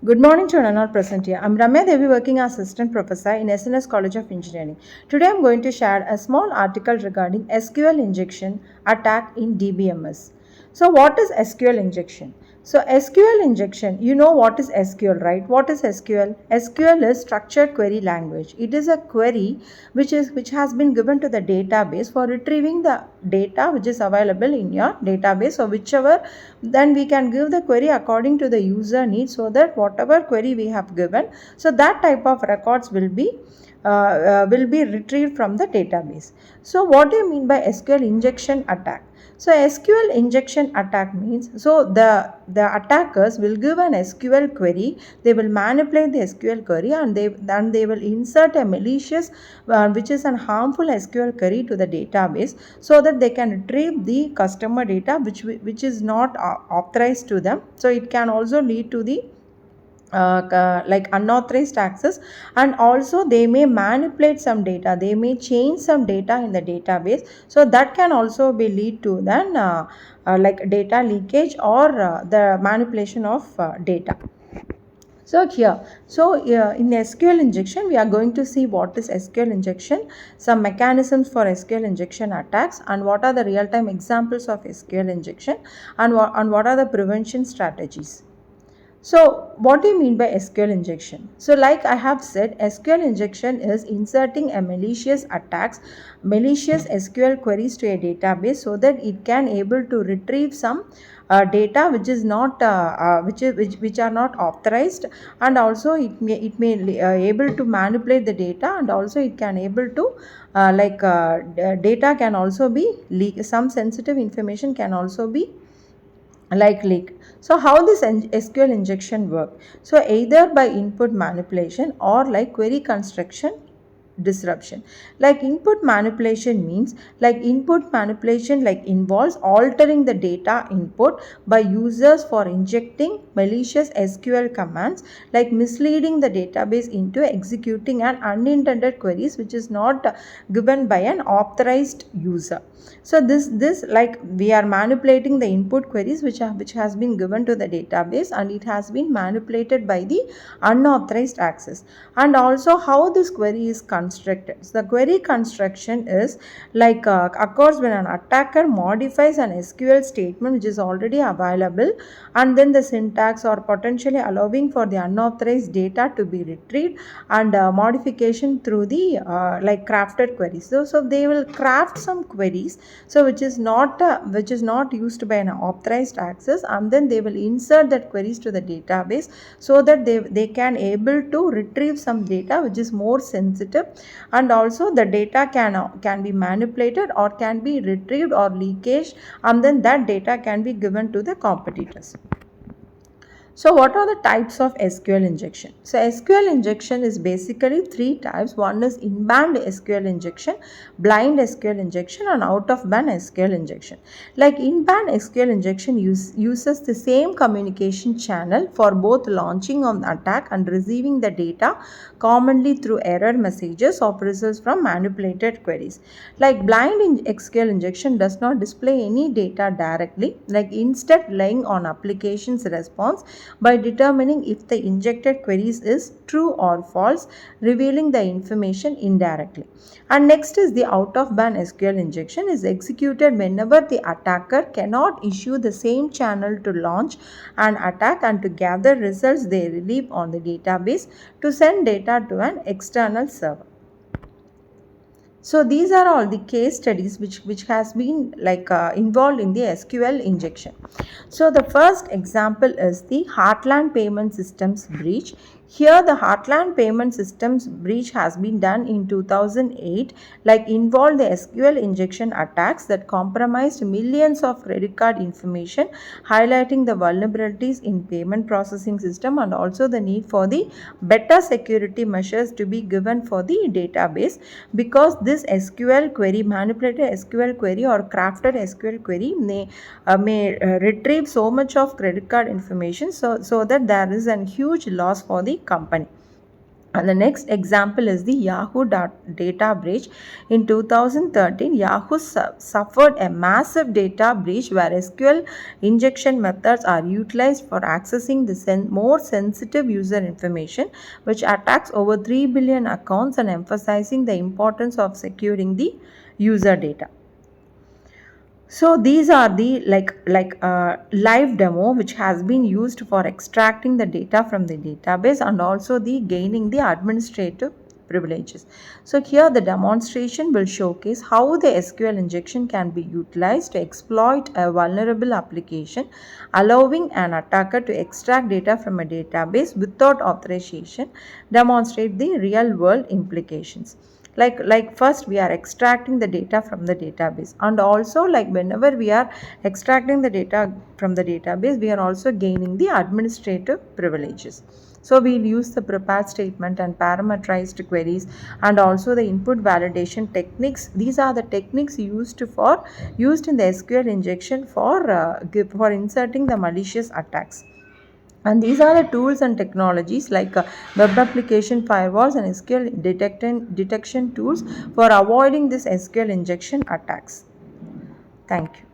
Good morning children, all present here. I'm Ramya Devi, working as assistant professor in SNS College of Engineering. Today I'm going to share a small article regarding SQL injection attack in DBMS. So what is SQL injection? So SQL injection, you know what is SQL, right? What is SQL? SQL is structured query language. It is a query which has been given to the database for retrieving the data which is available in your database, or whichever, then we can give the query according to the user needs, so that whatever query we have given, so that type of records will be retrieved from the database. So what do you mean by SQL injection attack? So SQL injection attack means, so the attackers will give an SQL query, they will manipulate the SQL query, and they will insert a malicious which is an harmful SQL query to the database, so that they can retrieve the customer data which is not authorized to them. So it can also lead to the like unauthorized access, and also they may manipulate some data, they may change some data in the database, so that can also be lead to then like data leakage or the manipulation of data. In SQL injection, we are going to see what is SQL injection, some mechanisms for SQL injection attacks, and what are the real-time examples of SQL injection, and what are the prevention strategies. So, what do you mean by SQL injection? So, like I have said, SQL injection is inserting a malicious SQL queries to a database, so that it can able to retrieve some data which is not which are not authorized, and also it may able to manipulate the data, and also it can able to data can also be leak, some sensitive information can also be like leak. So how this SQL injection work? So either by input manipulation or like query construction disruption. Like input manipulation means, like input manipulation like involves altering the data input by users for injecting malicious SQL commands, like misleading the database into executing an unintended queries which is not given by an authorized user. So this like we are manipulating the input queries which has been given to the database, and it has been manipulated by the unauthorized access. And also how this query is constructed. So the query construction is like occurs when an attacker modifies an SQL statement which is already available, and then the syntax, or potentially allowing for the unauthorized data to be retrieved, and modification through the like crafted queries. So they will craft some queries, so which is not used by an authorized access, and then they will insert that queries to the database, so that they can able to retrieve some data which is more sensitive, and also the data can be manipulated or can be retrieved or leakage, and then that data can be given to the competitors. So what are the types of SQL injection? So SQL injection is basically three types. One is in-band SQL injection, blind SQL injection, and out-of-band SQL injection. Like in-band SQL injection uses the same communication channel for both launching of the attack and receiving the data, commonly through error messages or results from manipulated queries. Like blind SQL injection does not display any data directly, like instead relying on application's response by determining if the injected queries is true or false, revealing the information indirectly. And next is the out-of-band SQL injection is executed whenever the attacker cannot issue the same channel to launch an attack and to gather results they relieve on the database to send data to an external server. So these are all the case studies which has been like involved in the SQL injection. So the first example is the Heartland Payment Systems breach. Here the Heartland Payment Systems breach has been done in 2008, like involved the SQL injection attacks that compromised millions of credit card information, highlighting the vulnerabilities in payment processing system, and also the need for the better security measures to be given for the database, because this SQL query, manipulated SQL query or crafted SQL query may retrieve so much of credit card information, so that there is a huge loss for the company. And the next example is the Yahoo data breach. In 2013, Yahoo suffered a massive data breach where SQL injection methods are utilized for accessing the more sensitive user information, which attacks over 3 billion accounts and emphasizing the importance of securing the user data. So these are the live demo which has been used for extracting the data from the database and also the gaining the administrative privileges. So here the demonstration will showcase how the SQL injection can be utilized to exploit a vulnerable application, allowing an attacker to extract data from a database without authorization. Demonstrate the real world implications. First we are extracting the data from the database, and also like whenever we are extracting the data from the database, we are also gaining the administrative privileges. So we'll use the prepared statement and parameterized queries and also the input validation techniques. These are the techniques used in the SQL injection for inserting the malicious attacks. And these are the tools and technologies like web application firewalls and SQL detection tools for avoiding this SQL injection attacks. Thank you.